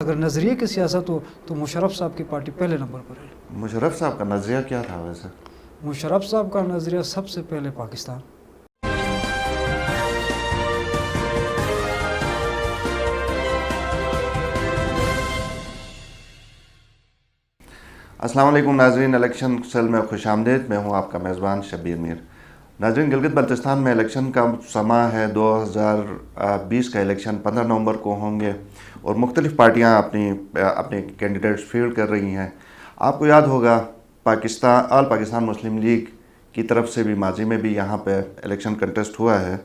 اگر نظریے کی سیاست ہو تو مشرف صاحب کی پارٹی پہلے نمبر پر ہے۔ مشرف صاحب کا نظریہ کیا تھا ویسے؟ مشرف صاحب کا نظریہ سب سے پہلے پاکستان۔ السلام علیکم ناظرین، الیکشن سیل میں خوش آمدید۔ میں ہوں آپ کا میزبان شبیر میر۔ ناظرین، گلگت بلتستان میں الیکشن کا سماں ہے۔ 2020 کا الیکشن 15 نومبر کو ہوں گے اور مختلف پارٹیاں اپنے کینڈیڈیٹس فیلڈ کر رہی ہیں۔ آپ کو یاد ہوگا آل پاکستان مسلم لیگ کی طرف سے بھی ماضی میں بھی یہاں پہ الیکشن کنٹیسٹ ہوا ہے،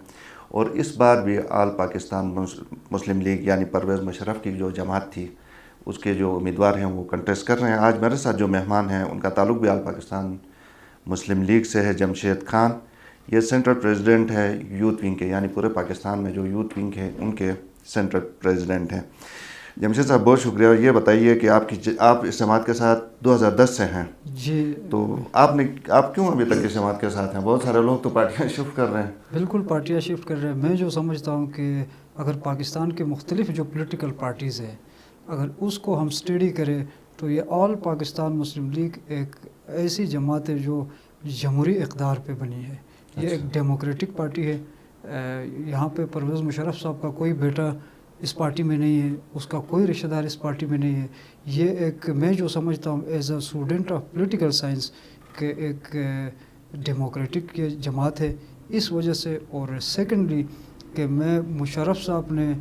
اور اس بار بھی آل پاکستان مسلم لیگ یعنی پرویز مشرف کی جو جماعت تھی اس کے جو امیدوار ہیں وہ کنٹیسٹ کر رہے ہیں۔ آج میرے ساتھ جو مہمان ہیں ان کا تعلق بھی آل پاکستان مسلم لیگ سے ہے۔ جمشید خان، یہ سینٹرل پریزیڈنٹ ہے یوتھ ونگ کے، یعنی پورے پاکستان میں جو یوتھ ونگ ہے ان کے سینٹرل پریزیڈنٹ ہیں۔ جمشید صاحب بہت شکریہ۔ یہ بتائیے کہ آپ اس جماعت کے ساتھ 2010 سے ہیں جی، تو آپ کیوں ابھی تک اس جماعت کے ساتھ ہیں؟ بہت سارے لوگ تو پارٹیاں شفٹ کر رہے ہیں۔ بالکل پارٹیاں شفٹ کر رہے ہیں۔ میں جو سمجھتا ہوں کہ اگر پاکستان کے مختلف جو پولیٹیکل پارٹیز ہیں اگر اس کو ہم اسٹڈی کریں تو یہ آل پاکستان مسلم لیگ ایک ایسی جماعت ہے جو جمہوری اقدار پہ بنی ہے۔ یہ ایک ڈیموکریٹک پارٹی ہے۔ یہاں پہ پرویز مشرف صاحب کا کوئی بیٹا اس پارٹی میں نہیں ہے، اس کا کوئی رشتہ دار اس پارٹی میں نہیں ہے۔ یہ ایک میں جو سمجھتا ہوں as a student of political science کہ ایک ڈیموکریٹک جماعت ہے اس وجہ سے۔ اور سیکنڈلی کہ میں مشرف صاحب نے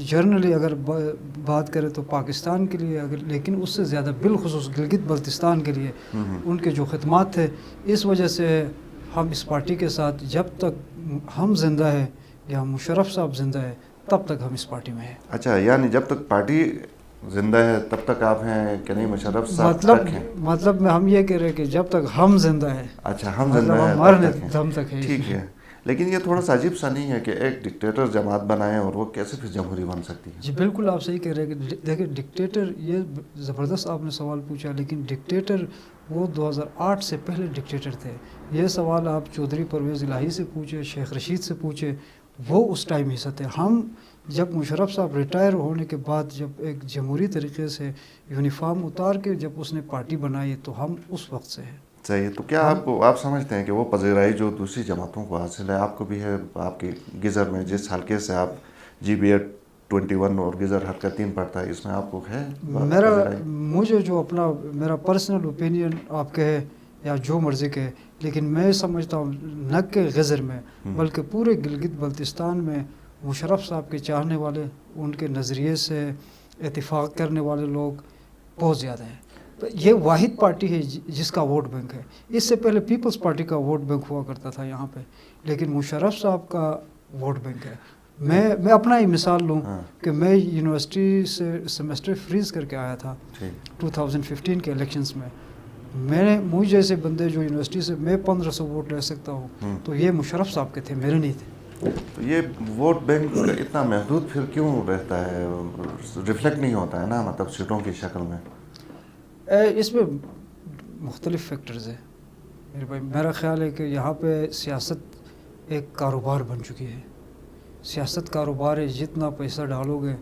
جرنلی اگر بات کریں تو پاکستان کے لیے لیکن اس سے زیادہ بالخصوص گلگت بلتستان کے لیے ان کے جو خدمات تھے، اس وجہ سے ہم اس پارٹی کے ساتھ جب تک ہم زندہ ہیں یا مشرف صاحب زندہ ہے تب تک ہم اس پارٹی میں ہیں۔ اچھا، یعنی جب تک پارٹی زندہ ہے تب تک آپ ہیں کہ نہیں مشرف صاحب تک ہیں؟ مطلب میں ہم یہ کہہ رہے ہیں کہ جب تک ہم زندہ ہیں۔ اچھا، ہم زندہ ہیں مرنے دم تک ہے۔ ٹھیک ہے، لیکن یہ تھوڑا سا عجیب سا نہیں ہے کہ ایک ڈکٹیٹر جماعت بنائیں اور وہ کیسے پھر جمہوری بن سکتی ہے؟ جی بالکل آپ صحیح کہہ رہے ہیں کہ دیکھیں ڈکٹیٹر، یہ زبردست آپ نے سوال پوچھا، لیکن ڈکٹیٹر وہ 2008 سے پہلے ڈکٹیٹر تھے۔ یہ سوال آپ چودھری پرویز الہی سے پوچھے، شیخ رشید سے پوچھے، وہ اس ٹائم ہی سے تھے۔ ہم جب مشرف صاحب ریٹائر ہونے کے بعد جب ایک جمہوری طریقے سے یونیفارم اتار کے جب اس نے پارٹی بنائی تو ہم اس وقت سے ہیں۔ صحیح، تو کیا آپ سمجھتے ہیں کہ وہ پذیرائی جو دوسری جماعتوں کو حاصل ہے آپ کو بھی ہے؟ آپ کے گزر میں جس حلقے سے آپ GB21 اور گزر حلقہ 3 پڑتا ہے، اس میں آپ کو ہے مجھے جو اپنا میرا پرسنل اوپینین آپ کہے یا جو مرضی کہے، لیکن میں سمجھتا ہوں نہ کہ غزر میں بلکہ پورے گلگت بلتستان میں مشرف صاحب کے چاہنے والے، ان کے نظریے سے اتفاق کرنے والے لوگ بہت زیادہ ہیں۔ یہ واحد پارٹی ہے جس کا ووٹ بینک ہے۔ اس سے پہلے پیپلز پارٹی کا ووٹ بینک ہوا کرتا تھا یہاں پہ، لیکن مشرف صاحب کا ووٹ بینک ہے۔ میں اپنا ہی مثال لوں کہ میں یونیورسٹی سے سیمسٹر فریز کر کے آیا تھا 2015 کے الیکشنز میں۔ مجھ جیسے بندے جو یونیورسٹی سے میں 1500 ووٹ لے سکتا ہوں تو یہ مشرف صاحب کے تھے، میرے نہیں تھے۔ تو یہ ووٹ بینک اتنا محدود پھر کیوں رہتا ہے؟ ریفلیکٹ نہیں ہوتا ہے نا مطلب سیٹوں کی شکل میں؟ اس میں مختلف فیکٹرز ہیں میرے بھائی۔ میرا خیال ہے کہ یہاں پہ سیاست ایک کاروبار بن چکی ہے۔ سیاست کاروبار ہے، جتنا پیسہ ڈالو گے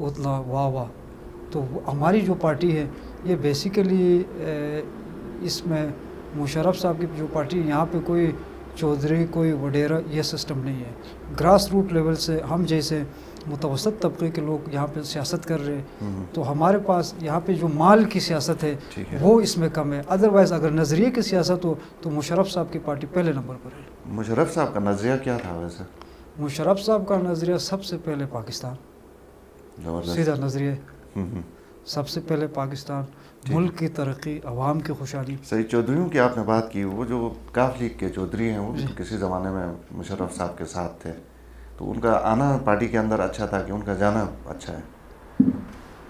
اتنا واہ واہ۔ تو ہماری جو پارٹی ہے یہ بیسیکلی اس میں مشرف صاحب کی جو پارٹی ہے یہاں پہ کوئی چودھری کوئی وڈیرا یہ سسٹم نہیں ہے۔ گراس روٹ لیول سے ہم جیسے متوسط طبقے کے لوگ یہاں پہ سیاست کر رہے ہیں، تو ہمارے پاس یہاں پہ جو مال کی سیاست ہے وہ اس میں کم ہے۔ ادروائز اگر نظریے کی سیاست ہو تو مشرف صاحب کی پارٹی پہلے نمبر پر ہے۔ مشرف صاحب کا نظریہ کیا تھا ویسے؟ مشرف صاحب کا نظریہ سب سے پہلے پاکستان، سیدھا نظریہ، سب سے پہلے پاکستان، ملک کی ترقی، عوام کی خوشحالی۔ صحیح، چودھریوں کی آپ نے بات کی، وہ جو کاف لیگ کے چودھری ہیں وہ بھی کسی زمانے میں مشرف صاحب کے ساتھ تھے، تو ان کا آنا پارٹی کے اندر اچھا تھا کہ ان کا جانا اچھا ہے؟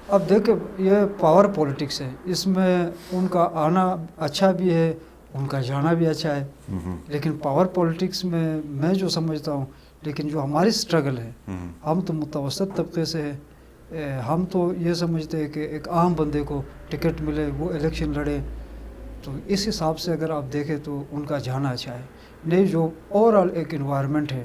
اب دیکھیں یہ پاور پولیٹکس ہے، اس میں ان کا آنا اچھا بھی ہے، ان کا جانا بھی اچھا ہے، لیکن پاور پولیٹکس میں جو سمجھتا ہوں، لیکن جو ہماری سٹرگل ہے، ہم تو متوسط طبقے سے ہیں، ہم تو یہ سمجھتے ہیں کہ ایک عام بندے کو ٹکٹ ملے، وہ الیکشن لڑے، تو اس حساب سے اگر آپ دیکھیں تو ان کا جانا اچھا ہے۔ نہیں جو اوور آل ایک انوائرمنٹ ہے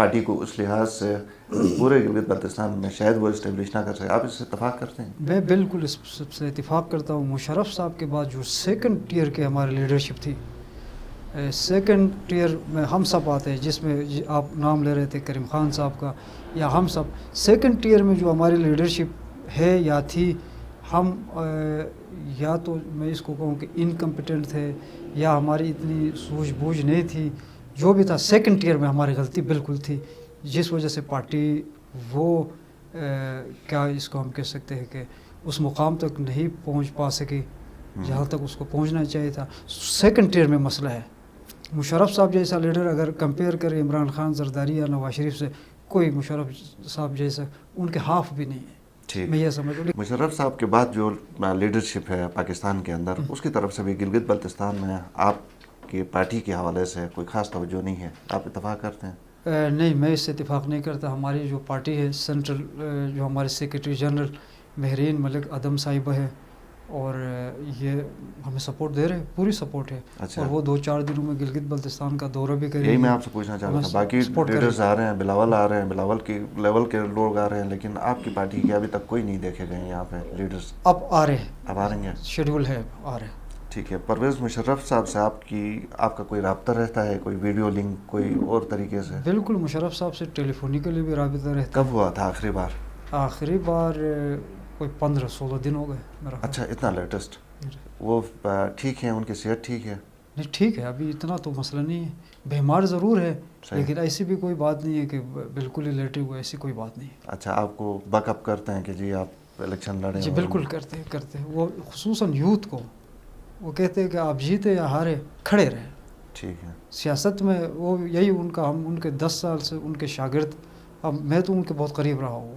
پارٹی کو اس لحاظ سے پورے گلگت بلتستان میں شاید وہ اسٹیبلش نہ کر سکے. آپ اس سے اتفاق کرتے ہیں؟ میں بالکل اس سب سے اتفاق کرتا ہوں. مشرف صاحب کے بعد جو سیکنڈ ٹیئر کے ہماری لیڈرشپ تھی, سیکنڈ ٹیئر میں ہم سب آتے ہیں, جس میں آپ نام لے رہے تھے کریم خان صاحب کا, یا ہم سب سیکنڈ ٹیئر میں جو ہماری لیڈرشپ ہے یا تھی, ہم یا تو میں اس کو کہوں کہ انکمپیٹنٹ تھے یا ہماری اتنی سوجھ بوجھ نہیں تھی. جو بھی تھا سیکنڈ ٹیئر میں ہماری غلطی بالکل تھی, جس وجہ سے پارٹی وہ کیا اس کو ہم کہہ سکتے ہیں کہ اس مقام تک نہیں پہنچ پا سکی جہاں تک اس کو پہنچنا چاہیے تھا. سیکنڈ ٹیئر میں مسئلہ ہے. مشرف صاحب جیسا لیڈر اگر کمپیئر کرے عمران خان زرداری یا نواز شریف سے, کوئی مشرف صاحب جیسا ان کے ہاف بھی نہیں ہے. میں یہ سمجھوں. مشرف صاحب کے بعد جو لیڈرشپ ہے پاکستان کے اندر, اس کی طرف سے بھی گلگت بلتستان میں آپ کی پارٹی کے حوالے سے کوئی خاص توجہ نہیں ہے. آپ اتفاق کرتے ہیں؟ نہیں, میں اس سے اتفاق نہیں کرتا. ہماری جو پارٹی ہے سینٹرل, جو ہمارے سیکریٹری جنرل مہرین ملک ادم صاحبہ ہے, اور یہ ہمیں سپورٹ دے رہے ہیں, پوری سپورٹ ہے. اچھا. اور وہ 2-4 دنوں میں گلگت بلتستان کا دورہ بھی کریں. یہی میں آپ سے پوچھنا چاہ رہا تھا. باقی لیڈرز آ رہے ہیں, بلاول آ رہے ہیں, بلاول کے لیول کے لوگ آ رہے ہیں, لیکن آپ کی پارٹی کے ابھی تک کوئی نہیں دیکھے گئے یہاں پہ لیڈرز. اب آ رہے ہیں, اب آ رہے ہیں, شیڈول ہے, آ رہے ہیں. ٹھیک ہے. پرویز مشرف صاحب سے آپ کا کوئی رابطہ رہتا ہے, کوئی ویڈیو لنک, کوئی اور طریقے سے؟ بالکل, مشرف صاحب سے ٹیلیفونیکلی بھی رابطہ رہتا ہے. کب ہوا تھا آخری بار؟ آخری بار کوئی 15-16 دن ہو گئے میرا. اچھا, اتنا لیٹسٹ. وہ ٹھیک ہیں, ان کی صحت ٹھیک ہے؟ نہیں, ٹھیک ہے, ابھی اتنا تو مسئلہ نہیں ہے. بیمار ضرور ہے, لیکن ایسی بھی کوئی بات نہیں ہے کہ بالکل ہی لیٹے ہوئے, ایسی کوئی بات نہیں ہے. اچھا, آپ کو بیک اپ کرتے ہیں کہ جی آپ الیکشن لڑیں؟ جی بالکل کرتے ہیں. وہ خصوصاً یوتھ کو وہ کہتے ہیں کہ آپ جیتے یا ہارے کھڑے رہیں. ٹھیک ہے. سیاست میں وہ یہی ان کا, ہم ان کے 10 سال سے ان کے شاگرد, میں تو ان کے بہت قریب رہا ہوں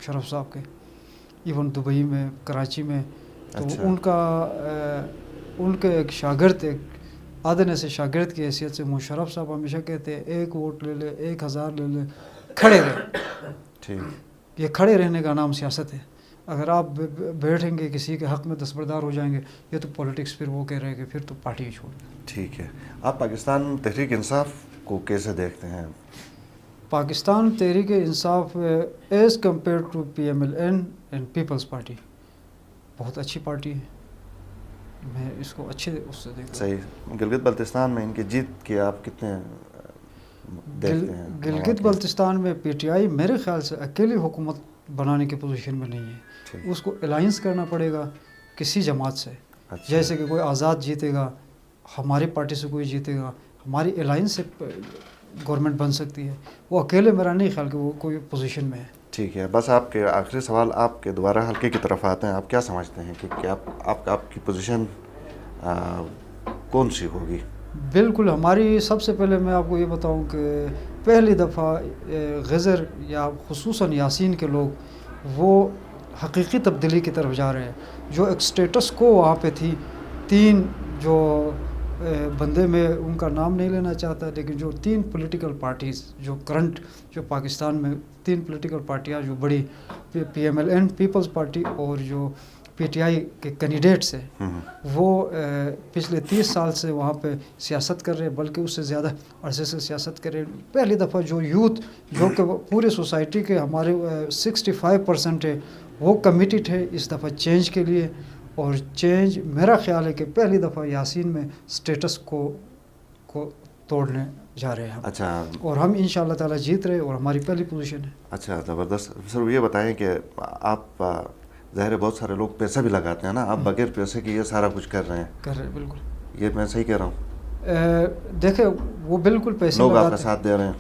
شرف صاحب کے, ایون دبئی میں, کراچی میں. تو ان کے ایک شاگرد, ایک آدھنے سے شاگرد کی حیثیت سے مشرف صاحب ہمیشہ کہتے ہیں 1 ووٹ لے لے, 1000 لے لے, کھڑے رہے. ٹھیک. یہ کھڑے رہنے کا نام سیاست ہے. اگر آپ بیٹھیں گے کسی کے حق میں دستبردار ہو جائیں گے, یہ تو پولیٹکس پھر وہ کہہ رہے کہ پھر تو پارٹی ہی چھوڑ دیں. ٹھیک ہے. آپ پاکستان تحریک انصاف کو کیسے دیکھتے ہیں؟ Pakistan Tehreek Insaf as compare to PMLN and Peoples Party بہت اچھی پارٹی ہے. میں اس کو اچھے اس سے دیکھتا ہوں. صحیح. گلگت بلتستان میں ان کی جیت کے آپ کتنے دیکھتے ہیں؟ گلگت بلتستان میں PTI میرے خیال سے اکیلی حکومت بنانے کی پوزیشن میں نہیں ہے. اس کو الائنس کرنا پڑے گا کسی جماعت سے. جیسے کہ کوئی آزاد جیتے گا, ہماری پارٹی سے کوئی جیتے گا, ہماری الائنس سے گورنمنٹ بن سکتی ہے. وہ اکیلے میرا نہیں خیال کہ وہ کوئی پوزیشن میں ہے. ٹھیک ہے. بس آپ کے آخری سوال آپ کے دوبارہ حلقے کی طرف آتے ہیں. آپ کیا سمجھتے ہیں کہ آپ کی پوزیشن کون سی ہوگی؟ بالکل, ہماری سب سے پہلے میں آپ کو یہ بتاؤں کہ پہلی دفعہ غزر یا خصوصاً یاسین کے لوگ وہ حقیقی تبدیلی کی طرف جا رہے ہیں. جو ایک سٹیٹس کو وہاں پہ تھی, 3 جو بندے, میں ان کا نام نہیں لینا چاہتا, لیکن جو 3 پولیٹیکل پارٹیز جو کرنٹ جو پاکستان میں 3 پولیٹیکل پارٹیاں جو بڑی, PMLN پیپلز پارٹی اور جو PTI کے کینڈیڈیٹس ہیں, وہ پچھلے 30 سال سے وہاں پہ سیاست کر رہے ہیں, بلکہ اس سے زیادہ عرصے سے سیاست کر رہے ہیں. پہلی دفعہ جو یوتھ جو کہ پورے سوسائٹی کے ہمارے 65% ہے, وہ کمیٹڈ ہے اس دفعہ چینج کے لیے. اور چینج میرا خیال ہے کہ پہلی دفعہ یاسین میں سٹیٹس کو توڑنے جا رہے ہیں ہم. اچھا. اور ہم انشاءاللہ تعالی جیت رہے, اور ہماری پہلی پوزیشن ہے. اچھا, زبردست. سر یہ بتائیں کہ آپ, ظاہر ہے بہت سارے لوگ پیسہ بھی لگاتے ہیں نا, آپ بغیر پیسے کے یہ سارا کچھ کر رہے ہیں؟ بالکل. یہ میں صحیح کہہ رہا ہوں؟ دیکھیں, وہ بالکل پیسے لوگ آپ کا ساتھ دے رہے ہیں,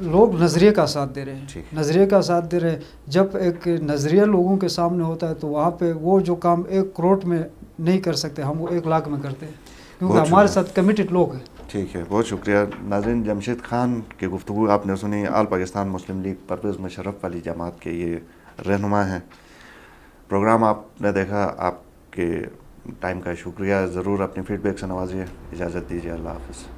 لوگ نظریے کا ساتھ دے رہے ہیں, نظریے کا ساتھ دے رہے ہیں. جب ایک نظریہ لوگوں کے سامنے ہوتا ہے تو وہاں پہ وہ جو کام 1 کروڑ میں نہیں کر سکتے, ہم وہ 1 لاکھ میں کرتے ہیں, کیونکہ ہمارے ساتھ کمیٹڈ لوگ ہیں. ٹھیک ہے, بہت شکریہ. ناظرین, جمشید خان کی گفتگو آپ نے سنی. آل پاکستان مسلم لیگ پرویز مشرف والی جماعت کے یہ رہنما ہیں. پروگرام آپ نے دیکھا, آپ کے ٹائم کا شکریہ. ضرور اپنی فیڈ بیک سے نوازیے. اجازت دیجیے. اللہ حافظ.